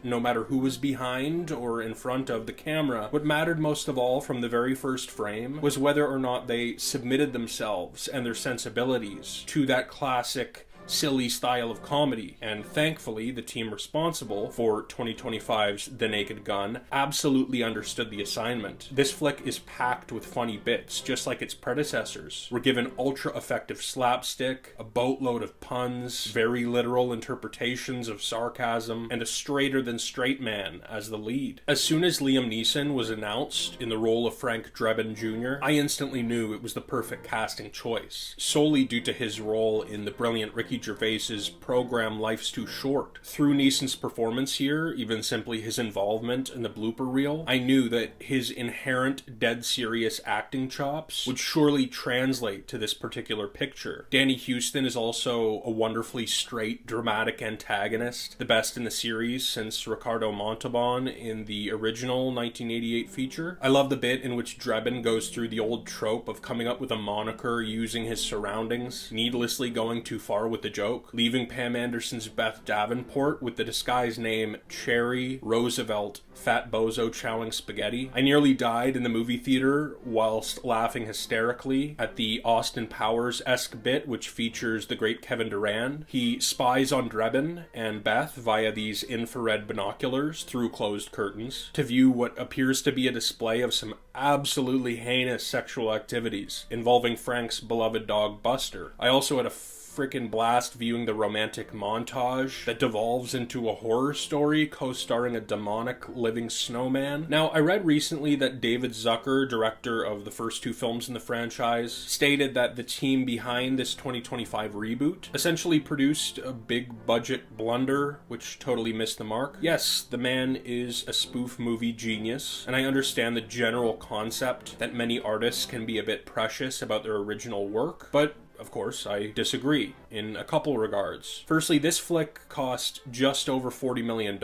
no matter who was behind or in front of the camera, what mattered most of all from the very first frame was whether or not they submitted themselves and their sensibilities to that classic silly style of comedy. And thankfully, the team responsible for 2025's The Naked Gun absolutely understood the assignment. This flick is packed with funny bits, just like its predecessors. We're given ultra-effective slapstick, a boatload of puns, very literal interpretations of sarcasm, and a straighter-than-straight man as the lead. As soon as Liam Neeson was announced in the role of Frank Drebin Jr., I instantly knew it was the perfect casting choice, solely due to his role in the brilliant Ricky Gervais's program Life's Too Short. Through Neeson's performance here, even simply his involvement in the blooper reel, I knew that his inherent dead serious acting chops would surely translate to this particular picture. Danny Huston is also a wonderfully straight, dramatic antagonist, the best in the series since Ricardo Montalban in the original 1988 feature. I love the bit in which Drebin goes through the old trope of coming up with a moniker using his surroundings, needlessly going too far with the joke, leaving Pam Anderson's Beth Davenport with the disguised name Cherry Roosevelt Fat Bozo Chowing Spaghetti. I nearly died in the movie theater whilst laughing hysterically at the Austin Powers-esque bit which features the great Kevin Durand. He spies on Drebin and Beth via these infrared binoculars through closed curtains to view what appears to be a display of some absolutely heinous sexual activities involving Frank's beloved dog Buster. I also had a freaking blast viewing the romantic montage that devolves into a horror story co-starring a demonic living snowman. Now, I read recently that David Zucker, director of the first two films in the franchise, stated that the team behind this 2025 reboot essentially produced a big budget blunder which totally missed the mark. Yes, the man is a spoof movie genius, and I understand the general concept that many artists can be a bit precious about their original work, but of course, I disagree in a couple regards. Firstly, this flick cost just over $40 million,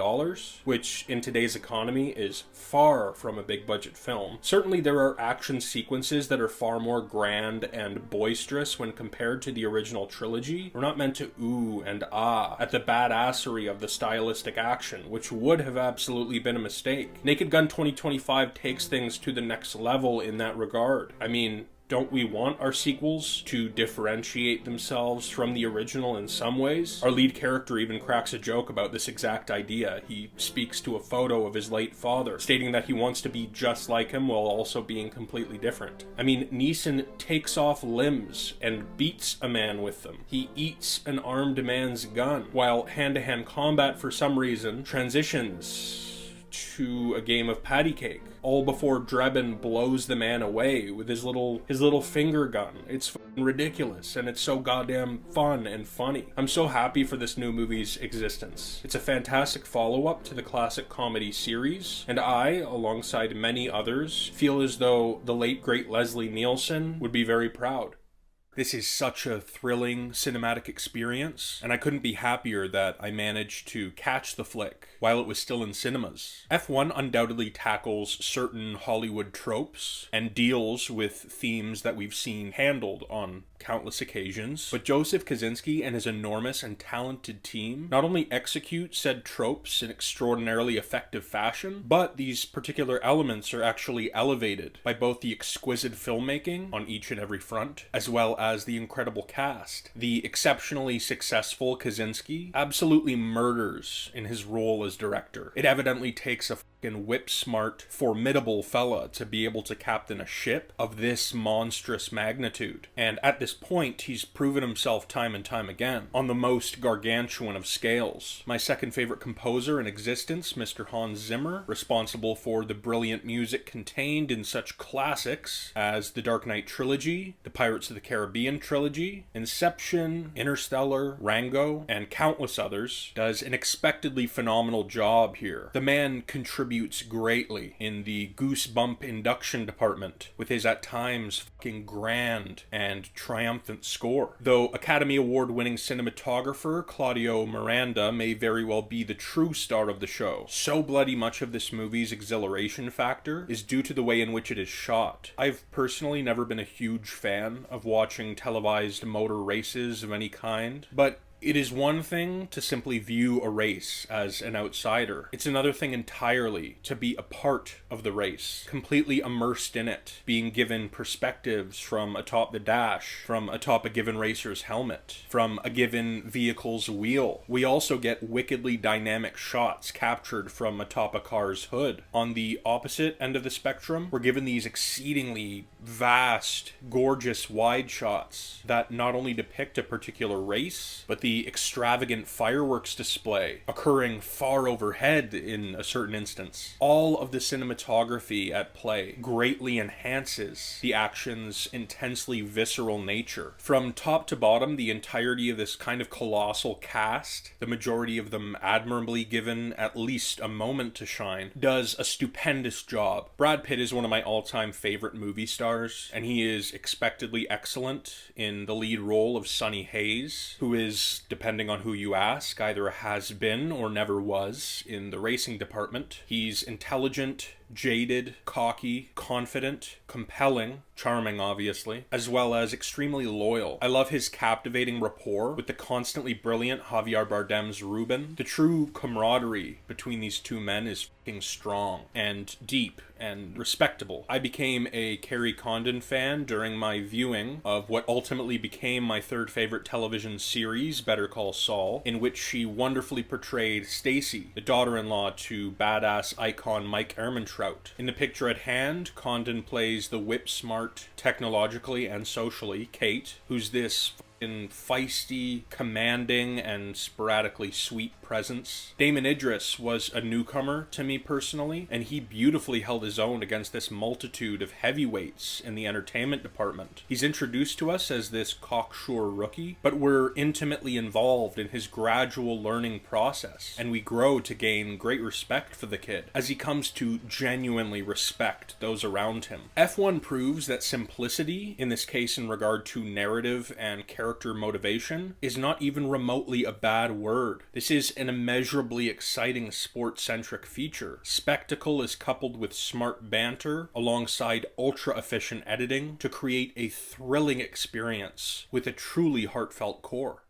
which in today's economy is far from a big budget film. Certainly there are action sequences that are far more grand and boisterous when compared to the original trilogy. We're not meant to ooh and ah at the badassery of the stylistic action, which would have absolutely been a mistake. Naked Gun 2025 takes things to the next level in that regard. I mean, don't we want our sequels to differentiate themselves from the original in some ways? Our lead character even cracks a joke about this exact idea. He speaks to a photo of his late father, stating that he wants to be just like him while also being completely different. I mean, Neeson takes off limbs and beats a man with them. He eats an armed man's gun, while hand-to-hand combat for some reason transitions to a game of patty cake, all before Drebin blows the man away with his little finger gun. It's fucking ridiculous, and it's so goddamn fun and funny. I'm so happy for this new movie's existence. It's a fantastic follow-up to the classic comedy series, and I, alongside many others, feel as though the late great Leslie Nielsen would be very proud. This is such a thrilling cinematic experience, and I couldn't be happier that I managed to catch the flick while it was still in cinemas. F1 undoubtedly tackles certain Hollywood tropes and deals with themes that we've seen handled on countless occasions, but Joseph Kosinski and his enormous and talented team not only execute said tropes in extraordinarily effective fashion, but these particular elements are actually elevated by both the exquisite filmmaking on each and every front, as well as the incredible cast. The exceptionally successful Kosinski absolutely murders in his role as director. It evidently takes a fucking whip-smart, formidable fella to be able to captain a ship of this monstrous magnitude. And at this point, he's proven himself time and time again on the most gargantuan of scales. My second favorite composer in existence, Mr. Hans Zimmer, responsible for the brilliant music contained in such classics as the Dark Knight trilogy, the Pirates of the Caribbean trilogy, Inception, Interstellar, Rango, and countless others, does an expectedly phenomenal job here. The man contributes greatly in the goosebump induction department with his at times fucking grand and triumphant score. Though Academy Award-winning cinematographer Claudio Miranda may very well be the true star of the show, so bloody much of this movie's exhilaration factor is due to the way in which it is shot. I've personally never been a huge fan of watching televised motor races of any kind, but It is one thing to simply view a race as an outsider. It's another thing entirely to be a part of the race, completely immersed in it, being given perspectives from atop the dash, from atop a given racer's helmet, from a given vehicle's wheel. We also get wickedly dynamic shots captured from atop a car's hood. On the opposite end of the spectrum, we're given these exceedingly vast, gorgeous wide shots that not only depict a particular race, but the extravagant fireworks display occurring far overhead in a certain instance. All of the cinematography at play greatly enhances the action's intensely visceral nature. From top to bottom, the entirety of this kind of colossal cast, the majority of them admirably given at least a moment to shine, does a stupendous job. Brad Pitt is one of my all-time favorite movie stars, and he is expectedly excellent in the lead role of Sonny Hayes, who is, depending on who you ask, either a has-been or never was in the racing department. He's intelligent, jaded, cocky, confident, compelling, charming obviously, as well as extremely loyal. I love his captivating rapport with the constantly brilliant Javier Bardem's Ruben. The true camaraderie between these two men is fucking strong and deep and respectable. I became a Carrie Condon fan during my viewing of what ultimately became my third favorite television series, Better Call Saul, in which she wonderfully portrayed Stacy, the daughter-in-law to badass icon Mike Ehrmantraut. In the picture at hand, Condon plays the whip-smart, technologically and socially, Kate, who's this feisty, commanding, and sporadically sweet presence. Damon Idris was a newcomer to me personally, and he beautifully held his own against this multitude of heavyweights in the entertainment department. He's introduced to us as this cocksure rookie, but we're intimately involved in his gradual learning process, and we grow to gain great respect for the kid as he comes to genuinely respect those around him. F1 proves that simplicity, in this case in regard to narrative and character motivation, is not even remotely a bad word. This is an immeasurably exciting sport-centric feature. Spectacle is coupled with smart banter alongside ultra-efficient editing to create a thrilling experience with a truly heartfelt core.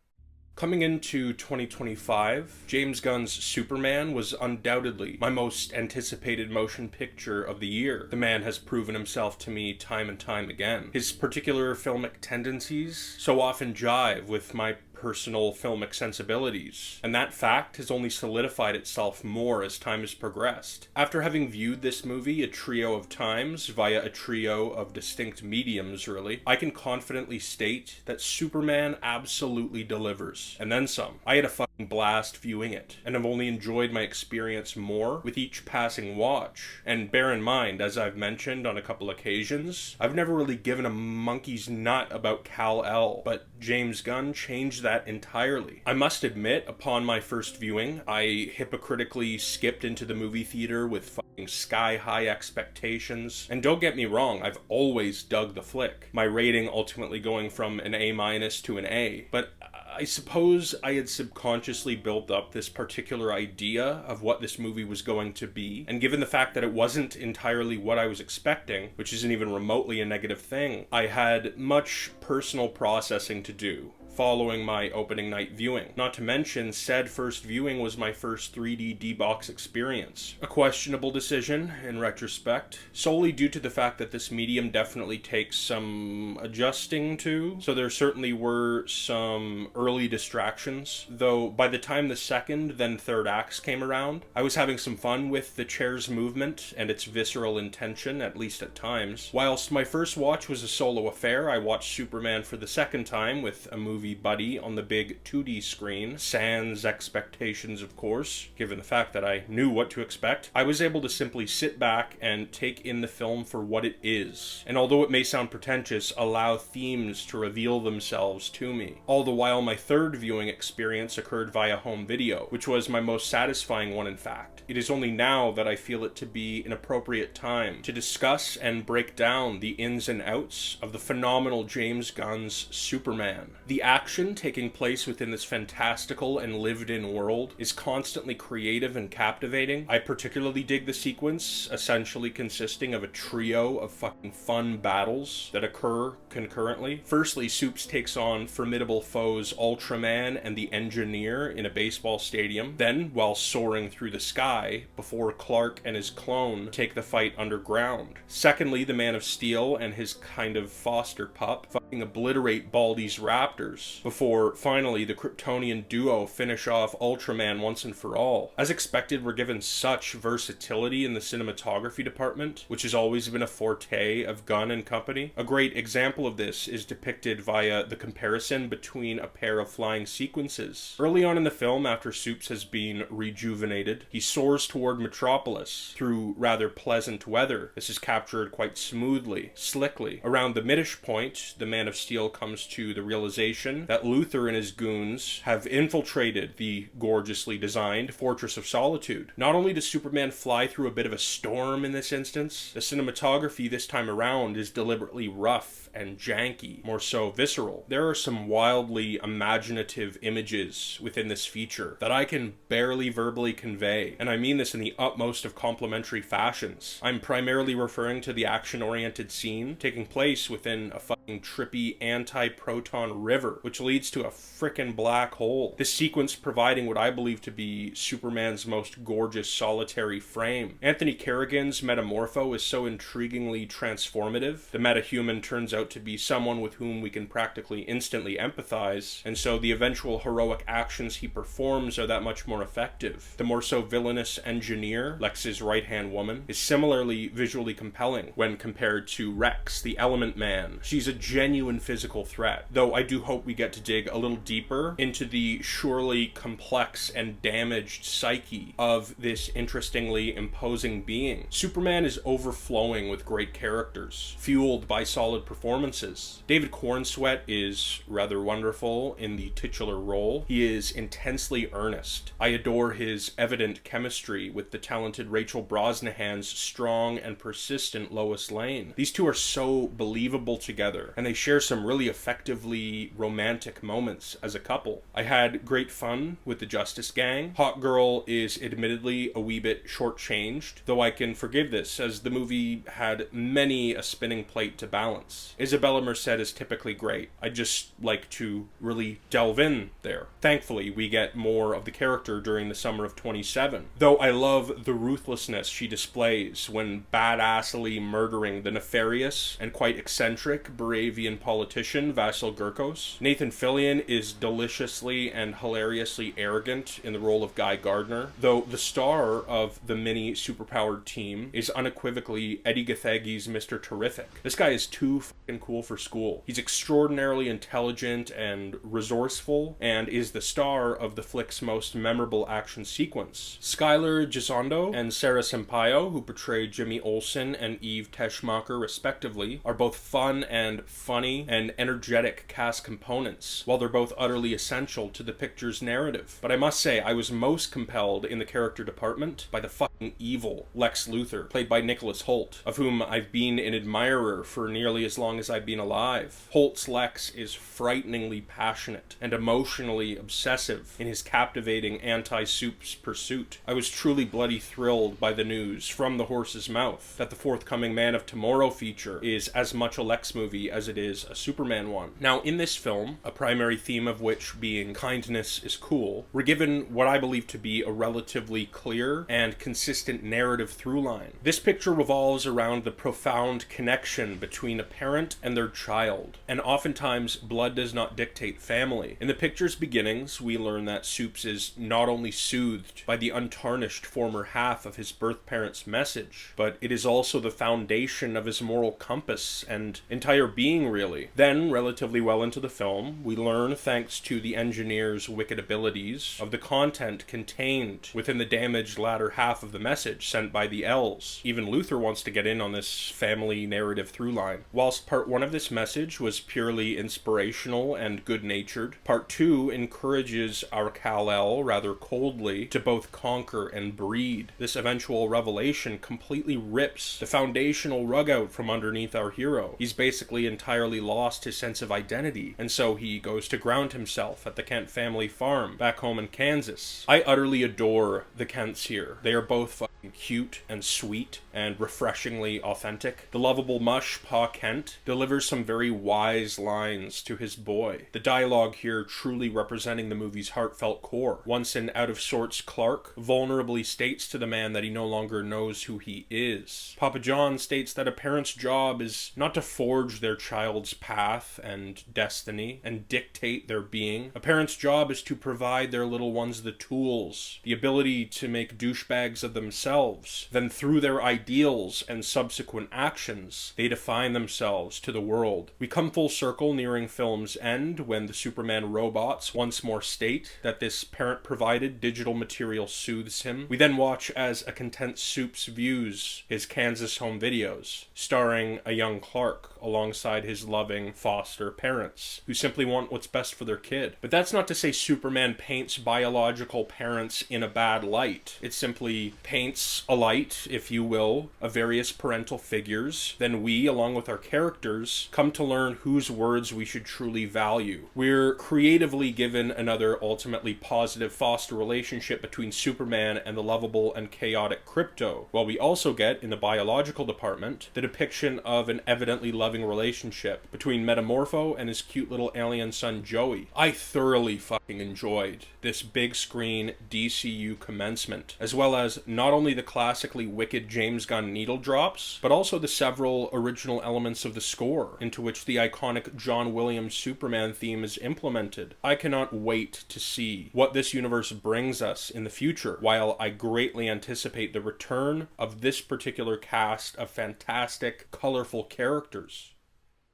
Coming into 2025, James Gunn's Superman was undoubtedly my most anticipated motion picture of the year. The man has proven himself to me time and time again. His particular filmic tendencies so often jive with my personal filmic sensibilities, and that fact has only solidified itself more as time has progressed. After having viewed this movie a trio of times via a trio of distinct mediums, really, I can confidently state that Superman absolutely delivers, and then some. I had a fucking blast viewing it, and have only enjoyed my experience more with each passing watch. And bear in mind, as I've mentioned on a couple occasions, I've never really given a monkey's nut about Kal-El, but James Gunn changed that entirely. I must admit, upon my first viewing, I hypocritically skipped into the movie theater with fucking sky-high expectations. And don't get me wrong, I've always dug the flick, my rating ultimately going from an A- to an A. But I suppose I had subconsciously built up this particular idea of what this movie was going to be, and given the fact that it wasn't entirely what I was expecting, which isn't even remotely a negative thing, I had much personal processing to do following my opening night viewing. Not to mention, said first viewing was my first 3D D-Box experience. A questionable decision, in retrospect, solely due to the fact that this medium definitely takes some adjusting to, so there certainly were some early distractions, though by the time the second, then third acts came around, I was having some fun with the chair's movement and its visceral intention, at least at times. Whilst my first watch was a solo affair, I watched Superman for the second time with a movie buddy on the big 2D screen, sans expectations of course, given the fact that I knew what to expect. I was able to simply sit back and take in the film for what it is, and although it may sound pretentious, allow themes to reveal themselves to me. All the while my third viewing experience occurred via home video, which was my most satisfying one in fact. It is only now that I feel it to be an appropriate time to discuss and break down the ins and outs of the phenomenal James Gunn's Superman. The action taking place within this fantastical and lived-in world is constantly creative and captivating. I particularly dig the sequence, essentially consisting of a trio of fucking fun battles that occur concurrently. Firstly, Soups takes on formidable foes Ultraman and the Engineer in a baseball stadium. Then, while soaring through the sky, before Clark and his clone take the fight underground. Secondly, the Man of Steel and his kind of foster pup fucking obliterate Baldy's raptors, before finally the Kryptonian duo finish off Ultraman once and for all. As expected, we're given such versatility in the cinematography department, which has always been a forte of Gunn and company. A great example of this is depicted via the comparison between a pair of flying sequences. Early on in the film, after Soups has been rejuvenated, he soars toward Metropolis through rather pleasant weather. This is captured quite smoothly, slickly. Around the middish point, the Man of Steel comes to the realization that Luthor and his goons have infiltrated the gorgeously designed Fortress of Solitude. Not only does Superman fly through a bit of a storm in this instance, the cinematography this time around is deliberately rough and janky, more so visceral. There are some wildly imaginative images within this feature that I can barely verbally convey, and I mean this in the utmost of complimentary fashions. I'm primarily referring to the action-oriented scene taking place within a fucking trippy anti-proton river, which leads to a frickin' black hole. This sequence providing what I believe to be Superman's most gorgeous solitary frame. Anthony Carrigan's Metamorpho is so intriguingly transformative. The metahuman turns out to be someone with whom we can practically instantly empathize, and so the eventual heroic actions he performs are that much more effective. The more so villainous Engineer, Lex's right-hand woman, is similarly visually compelling when compared to Rex, the Element Man. She's a genuine physical threat, though I do hope we get to dig a little deeper into the surely complex and damaged psyche of this interestingly imposing being. Superman is overflowing with great characters, fueled by solid performances. David Cornsweet is rather wonderful in the titular role. He is intensely earnest. I adore his evident chemistry with the talented Rachel Brosnahan's strong and persistent Lois Lane. These two are so believable together, and they share some really effectively romantic moments as a couple. I had great fun with the Justice Gang. Hawk Girl is admittedly a wee bit shortchanged, though I can forgive this as the movie had many a spinning plate to balance. Isabella Merced is typically great. I just like to really delve in there. Thankfully, we get more of the character during the summer of 27, though I love the ruthlessness she displays when badassly murdering the nefarious and quite eccentric Baravian politician Vasil Gurkos. Nathan Fillion is deliciously and hilariously arrogant in the role of Guy Gardner, though the star of the mini superpowered team is unequivocally Eddie Gathegi's Mr. Terrific. This guy is too fucking cool for school. He's extraordinarily intelligent and resourceful, and is the star of the flick's most memorable action sequence. Skylar Gisondo and Sarah Sampaio, who portray Jimmy Olsen and Eve Teschmacher respectively, are both fun and funny and energetic cast components, while they're both utterly essential to the picture's narrative. But I must say, I was most compelled in the character department by the fucking evil Lex Luthor, played by Nicholas Hoult, of whom I've been an admirer for nearly as long as I've been alive. Holt's Lex is frighteningly passionate and emotionally obsessive in his captivating anti-Soups pursuit. I was truly bloody thrilled by the news from the horse's mouth that the forthcoming Man of Tomorrow feature is as much a Lex movie as it is a Superman one. Now, in this film, a primary theme of which being kindness is cool, we're given what I believe to be a relatively clear and consistent narrative through line. This picture revolves around the profound connection between a parent and their child, and oftentimes blood does not dictate family. In the picture's beginnings, we learn that Soups is not only soothed by the untarnished former half of his birth parent's message, but it is also the foundation of his moral compass and entire being, really. Then, relatively well into the film, we learn, thanks to the Engineer's wicked abilities, of the content contained within the damaged latter half of the message sent by the L's. Even Luthor wants to get in on this family narrative through line. Whilst part one of this message was purely inspirational and good-natured, part two encourages our Kal-El rather coldly to both conquer and breed. This eventual revelation completely rips the foundational rug out from underneath our hero. He's basically entirely lost his sense of identity, and so he goes to ground himself at the Kent family farm back home in Kansas. I utterly adore the Kents here. They are both fucking cute and sweet and refreshingly authentic. The lovable mush, Pa Kent, delivers some very wise lines to his boy. The dialogue here truly representing the movie's heartfelt core. Once an out-of-sorts Clark vulnerably states to the man that he no longer knows who he is. Papa John states that a parent's job is not to forge their child's path and destiny and dictate their being. A parent's job is to provide their little ones the tools, the ability to make douchebags of themselves. Then through their ideals and subsequent actions, they define themselves to the world. We come full circle nearing film's end when the Superman robots once more state that this parent-provided digital material soothes him. We then watch as a content Soups views his Kansas home videos, starring a young Clark alongside his loving foster parents, who simply want what's best for their kid. But that's not to say Superman paints biological parents in a bad light. It simply paints a light, if you will, of various parental figures. Then we, along with our characters, come to learn whose words we should truly value. We're creatively given another ultimately positive foster relationship between Superman and the lovable and chaotic Crypto, while we also get, in the biological department, the depiction of an evidently loving relationship between Metamorpho and his cute little alien son Joey. I thoroughly fucking enjoyed this big screen DCU commencement, as well as not only the classically wicked James Gunn needle drops, but also the several original elements of the score, into which the iconic John Williams Superman theme is implemented. I cannot wait to see what this universe brings us in the future, while I greatly anticipate the return of this particular cast of fantastic, colorful characters.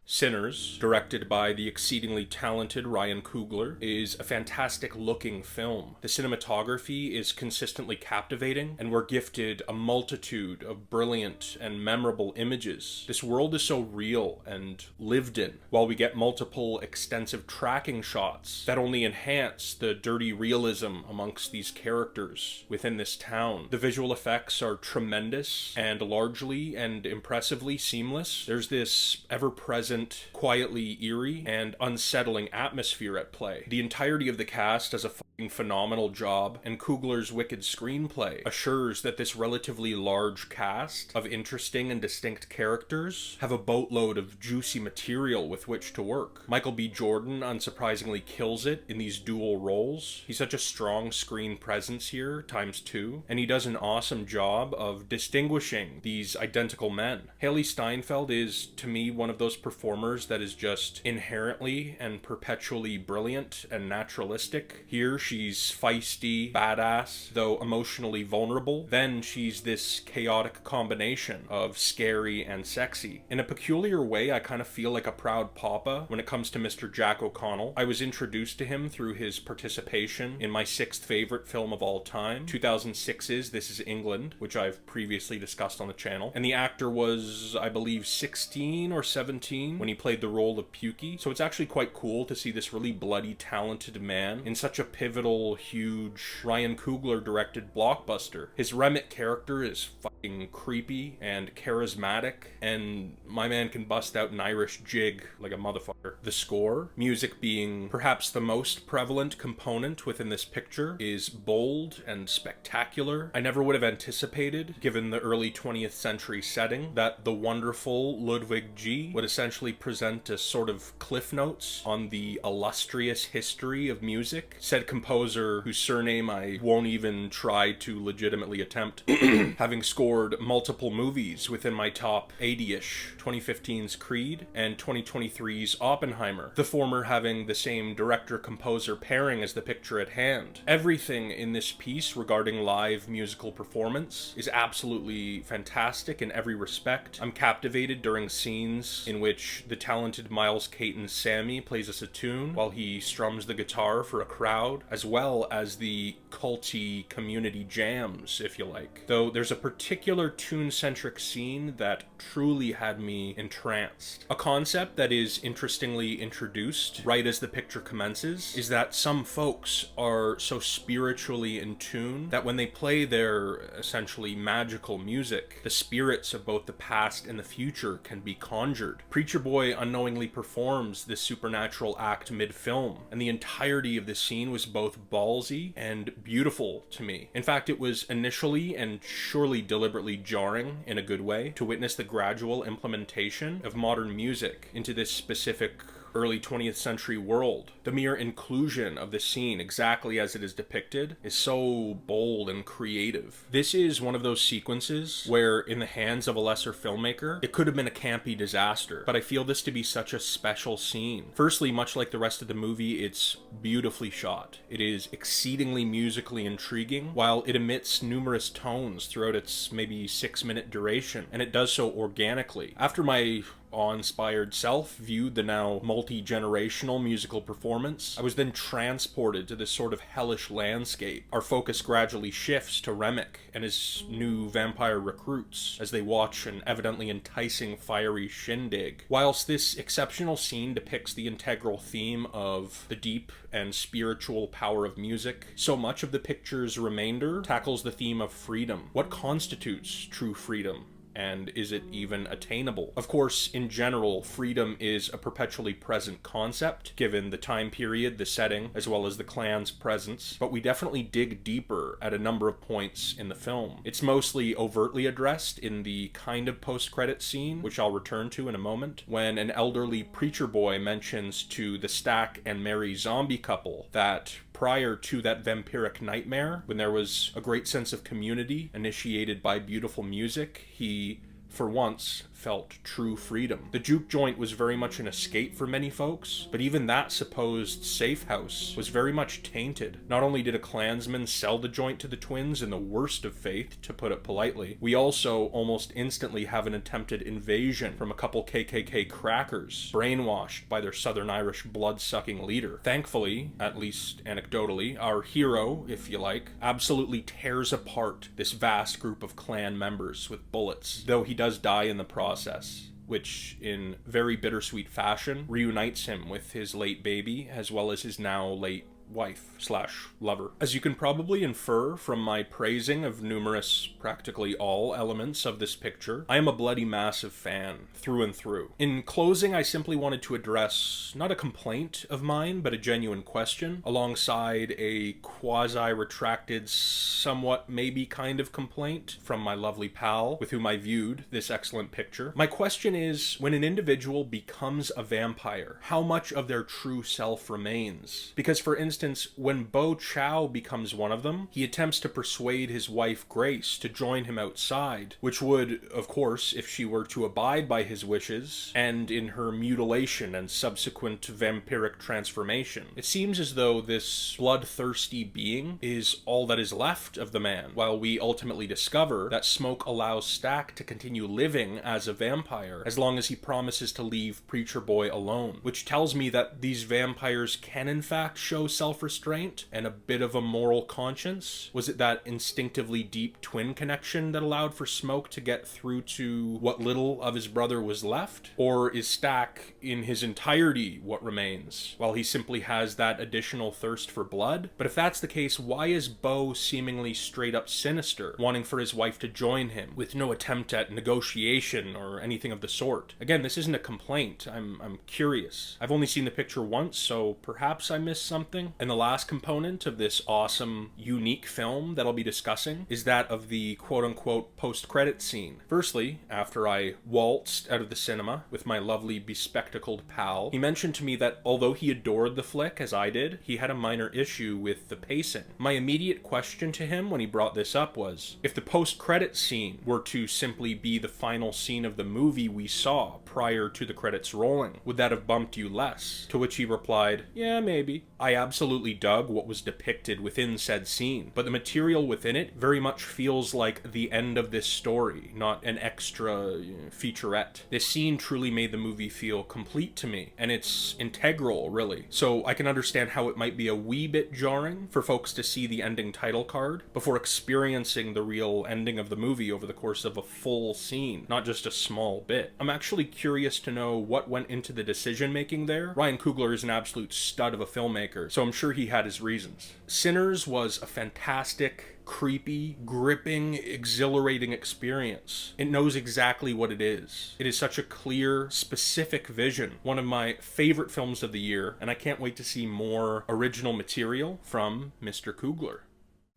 Sinners, directed by the exceedingly talented Ryan Coogler, is a fantastic looking film. The cinematography is consistently captivating, and we're gifted a multitude of brilliant and memorable images. This world is so real and lived in, while we get multiple extensive tracking shots that only enhance the dirty realism amongst these characters within this town. The visual effects are tremendous and largely and impressively seamless. There's this ever-present, quietly eerie and unsettling atmosphere at play. The entirety of the cast does a fucking phenomenal job, and Coogler's wicked screenplay assures that this relatively large cast of interesting and distinct characters have a boatload of juicy material with which to work. Michael B. Jordan unsurprisingly kills it in these dual roles. He's such a strong screen presence here, ×2, and he does an awesome job of distinguishing these identical men. Haley Steinfeld is, to me, one of those performers that is just inherently and perpetually brilliant and naturalistic. Here she's feisty, badass, though emotionally vulnerable. Then she's this chaotic combination of scary and sexy. In a peculiar way, I kind of feel like a proud papa when it comes to Mr. Jack O'Connell. I was introduced to him through his participation in my 6th favorite film of all time, 2006's This Is England, which I've previously discussed on the channel. And the actor was, I believe, 16 or 17 when he played the role of Pukey. So it's actually quite cool to see this really bloody, talented man in such a pivotal, huge, Ryan Coogler-directed blockbuster. His Remit character is fucking creepy and charismatic, and my man can bust out an Irish jig like a motherfucker. The score, music being perhaps the most prevalent component within this picture, is bold and spectacular. I never would have anticipated, given the early 20th century setting, that the wonderful Ludwig G would essentially present a sort of cliff notes on the illustrious history of music. Said composer, whose surname I won't even try to legitimately attempt, having scored multiple movies within my top 80-ish, 2015's Creed and 2023's Oppenheimer, the former having the same director-composer pairing as the picture at hand. Everything in this piece regarding live musical performance is absolutely fantastic in every respect. I'm captivated during scenes in which the talented Miles Caton's Sammy plays us a tune while he strums the guitar for a crowd, as well as the culty community jams, if you like. Though there's a particular particular tune-centric scene that truly had me entranced. A concept that is interestingly introduced right as the picture commences is that some folks are so spiritually in tune that when they play their essentially magical music, the spirits of both the past and the future can be conjured. Preacher Boy unknowingly performs this supernatural act mid-film, and the entirety of the scene was both ballsy and beautiful to me. In fact, it was initially and surely deliberately jarring in a good way to witness the gradual implementation of modern music into this specific early 20th century world. The mere inclusion of the scene exactly as it is depicted is so bold and creative. This is one of those sequences where, in the hands of a lesser filmmaker, it could have been a campy disaster, but I feel this to be such a special scene. Firstly, much like the rest of the movie, it's beautifully shot. It is exceedingly musically intriguing, while it emits numerous tones throughout its maybe 6-minute duration, and it does so organically. After my awe-inspired self viewed the now multi-generational musical performance, I was then transported to this sort of hellish landscape. Our focus gradually shifts to Remick and his new vampire recruits as they watch an evidently enticing fiery shindig. Whilst this exceptional scene depicts the integral theme of the deep and spiritual power of music, so much of the picture's remainder tackles the theme of freedom. What constitutes true freedom? And is it even attainable? Of course, in general, freedom is a perpetually present concept, given the time period, the setting, as well as the clan's presence, but we definitely dig deeper at a number of points in the film. It's mostly overtly addressed in the kind of post-credit scene, which I'll return to in a moment, when an elderly preacher boy mentions to the Stack and Mary zombie couple that prior to that vampiric nightmare, when there was a great sense of community initiated by beautiful music, he, for once, felt true freedom. The juke joint was very much an escape for many folks, but even that supposed safe house was very much tainted. Not only did a Klansman sell the joint to the twins in the worst of faith, to put it politely, we also almost instantly have an attempted invasion from a couple KKK crackers, brainwashed by their Southern Irish blood-sucking leader. Thankfully, at least anecdotally, our hero, if you like, absolutely tears apart this vast group of Klan members with bullets, though he does die in the process, which, in very bittersweet fashion, reunites him with his late baby, as well as his now late wife/lover. As you can probably infer from my praising of numerous, practically all elements of this picture, I am a bloody massive fan, through and through. In closing, I simply wanted to address not a complaint of mine, but a genuine question, alongside a quasi-retracted, somewhat maybe kind of complaint from my lovely pal, with whom I viewed this excellent picture. My question is, when an individual becomes a vampire, how much of their true self remains? Because, for instance, when Bo Chow becomes one of them, he attempts to persuade his wife Grace to join him outside, which would, of course, if she were to abide by his wishes, end in her mutilation and subsequent vampiric transformation. It seems as though this bloodthirsty being is all that is left of the man, while we ultimately discover that Smoke allows Stack to continue living as a vampire as long as he promises to leave Preacher Boy alone, which tells me that these vampires can in fact show self-restraint and a bit of a moral conscience. Was it that instinctively deep twin connection that allowed for Smoke to get through to what little of his brother was left? Or is Stack in his entirety what remains, while he simply has that additional thirst for blood? But if that's the case, why is Bo seemingly straight up sinister, wanting for his wife to join him, with no attempt at negotiation or anything of the sort? Again, this isn't a complaint. I'm curious. I've only seen the picture once, so perhaps I missed something. And the last component of this awesome, unique film that I'll be discussing is that of the quote-unquote post-credit scene. Firstly, after I waltzed out of the cinema with my lovely bespectacled pal, he mentioned to me that although he adored the flick, as I did, he had a minor issue with the pacing. My immediate question to him when he brought this up was, if the post-credit scene were to simply be the final scene of the movie we saw prior to the credits rolling, would that have bumped you less? To which he replied, yeah, maybe. I absolutely absolutely dug what was depicted within said scene, but the material within it very much feels like the end of this story, not an extra featurette. This scene truly made the movie feel complete to me, and it's integral, really. So I can understand how it might be a wee bit jarring for folks to see the ending title card before experiencing the real ending of the movie over the course of a full scene, not just a small bit. I'm actually curious to know what went into the decision making there. Ryan Coogler is an absolute stud of a filmmaker, so I'm sure he had his reasons. Sinners was a fantastic, creepy, gripping, exhilarating experience. It knows exactly what it is. It is such a clear, specific vision. One of my favorite films of the year, and I can't wait to see more original material from Mr. Coogler.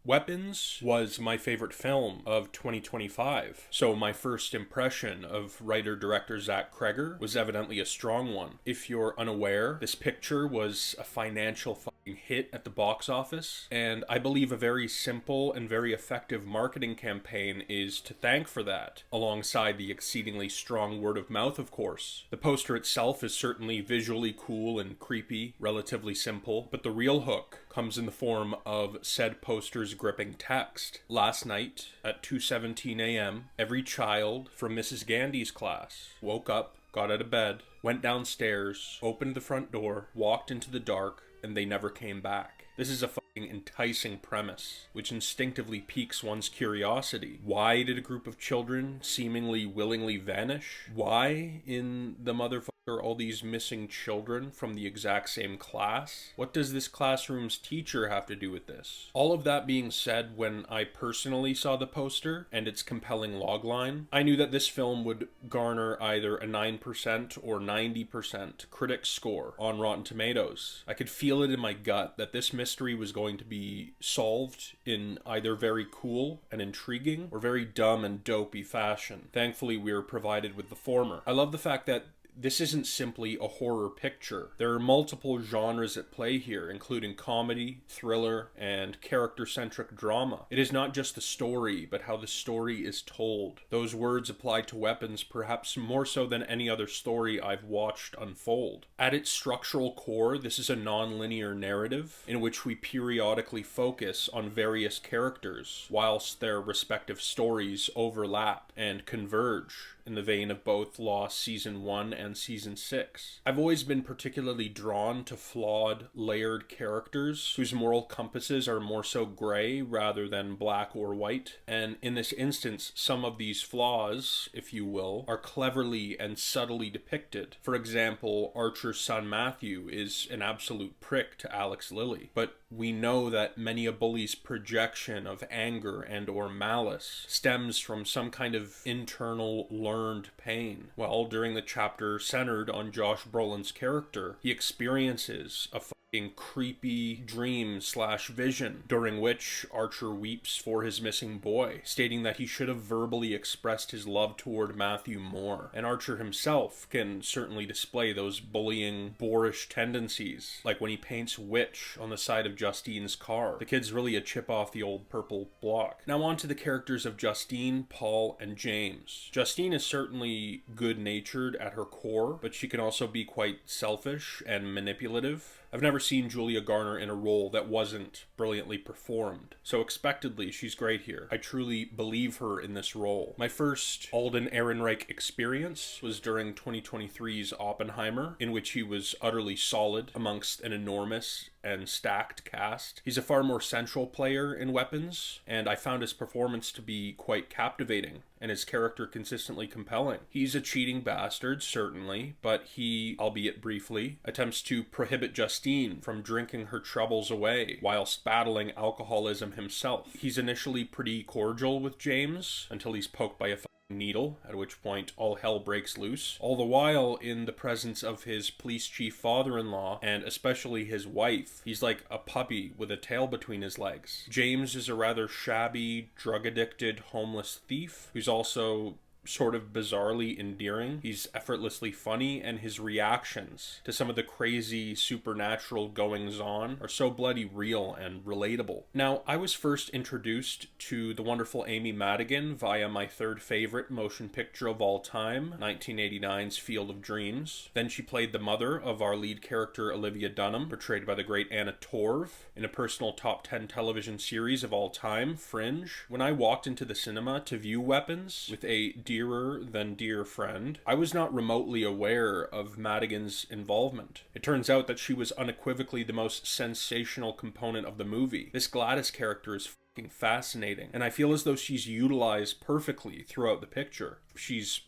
Weapons was my favorite film of 2025, so my first impression of writer-director Zach Cregger was evidently a strong one. If you're unaware, this picture was a financial fucking hit at the box office, and I believe a very simple and very effective marketing campaign is to thank for that, alongside the exceedingly strong word of mouth, of course. The poster itself is certainly visually cool and creepy, relatively simple, but the real hook comes in the form of said poster's gripping text. Last night at 2:17 a.m., every child from Mrs. Gandy's class woke up, got out of bed, went downstairs, opened the front door, walked into the dark, and they never came back. This is a fucking enticing premise, which instinctively piques one's curiosity. Why did a group of children seemingly willingly vanish? Why, in the motherfucker, all these missing children from the exact same class? What does this classroom's teacher have to do with this? All of that being said, when I personally saw the poster and its compelling logline, I knew that this film would garner either a 9% or 90% critic score on Rotten Tomatoes. I could feel it in my gut that this mystery was going to be solved in either very cool and intriguing or very dumb and dopey fashion. Thankfully, we were provided with the former. I love the fact that this isn't simply a horror picture. There are multiple genres at play here, including comedy, thriller, and character-centric drama. It is not just the story, but how the story is told. Those words apply to Weapons perhaps more so than any other story I've watched unfold. At its structural core, this is a non-linear narrative in which we periodically focus on various characters, whilst their respective stories overlap and converge in the vein of both Lost Season 1 and Season 6. I've always been particularly drawn to flawed, layered characters whose moral compasses are more so gray rather than black or white, and in this instance, some of these flaws, if you will, are cleverly and subtly depicted. For example, Archer's son Matthew is an absolute prick to Alex Lilly, but we know that many a bully's projection of anger and or malice stems from some kind of internal learned pain. Well, during the chapter centered on Josh Brolin's character, he experiences a creepy dream/vision during which Archer weeps for his missing boy, stating that he should have verbally expressed his love toward Matthew more. And Archer himself can certainly display those bullying, boorish tendencies, like when he paints Witch on the side of Justine's car. The kid's really a chip off the old purple block. Now on to the characters of Justine, Paul, and James. Justine is certainly good-natured at her core, but she can also be quite selfish and manipulative. I've never seen Julia Garner in a role that wasn't brilliantly performed, so expectedly she's great here. I truly believe her in this role. My first Alden Ehrenreich experience was during 2023's Oppenheimer, in which he was utterly solid amongst an enormous and stacked cast. He's a far more central player in Weapons, and I found his performance to be quite captivating, and his character consistently compelling. He's a cheating bastard, certainly, but he, albeit briefly, attempts to prohibit Justine from drinking her troubles away whilst battling alcoholism himself. He's initially pretty cordial with James until he's poked by a needle, at which point all hell breaks loose, all the while in the presence of his police chief father-in-law, and especially his wife. He's like a puppy with a tail between his legs. James is a rather shabby, drug-addicted, homeless thief who's also sort of bizarrely endearing. He's effortlessly funny, and his reactions to some of the crazy supernatural goings-on are so bloody real and relatable. Now, I was first introduced to the wonderful Amy Madigan via my third favorite motion picture of all time, 1989's Field of Dreams. Then she played the mother of our lead character Olivia Dunham, portrayed by the great Anna Torv, in a personal top 10 television series of all time, Fringe. When I walked into the cinema to view Weapons with a dearer than dear friend, I was not remotely aware of Madigan's involvement. It turns out that she was unequivocally the most sensational component of the movie. This Gladys character is fucking fascinating, and I feel as though she's utilized perfectly throughout the picture. She's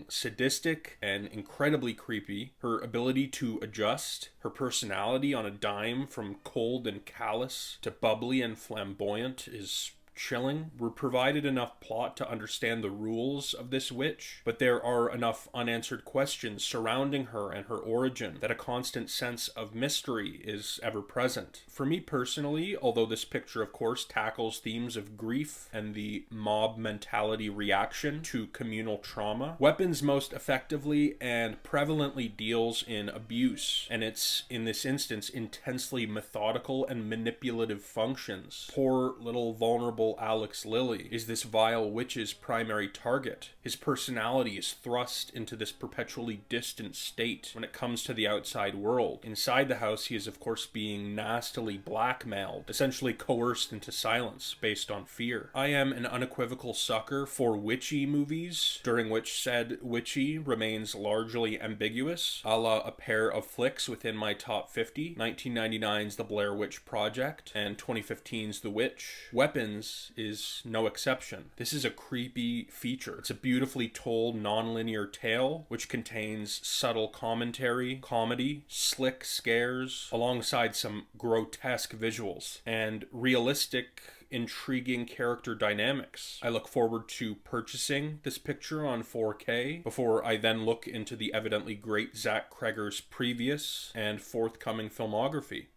sadistic and incredibly creepy. Her ability to adjust her personality on a dime from cold and callous to bubbly and flamboyant is chilling. We're provided enough plot to understand the rules of this witch, but there are enough unanswered questions surrounding her and her origin that a constant sense of mystery is ever present. For me personally, although this picture of course tackles themes of grief and the mob mentality reaction to communal trauma, Weapons most effectively and prevalently deals in abuse, and its, in this instance, intensely methodical and manipulative functions. Poor little vulnerable Alex Lilly is this vile witch's primary target. His personality is thrust into this perpetually distant state when it comes to the outside world. Inside the house, he is of course being nastily blackmailed, essentially coerced into silence based on fear. I am an unequivocal sucker for witchy movies, during which said witchy remains largely ambiguous, a la a pair of flicks within my top 50, 1999's The Blair Witch Project and 2015's The Witch. Weapons is no exception. This is a creepy feature. It's a beautifully told non-linear tale which contains subtle commentary, comedy, slick scares, alongside some grotesque visuals and realistic, intriguing character dynamics. I look forward to purchasing this picture on 4K before I then look into the evidently great Zach Cregger's previous and forthcoming filmography.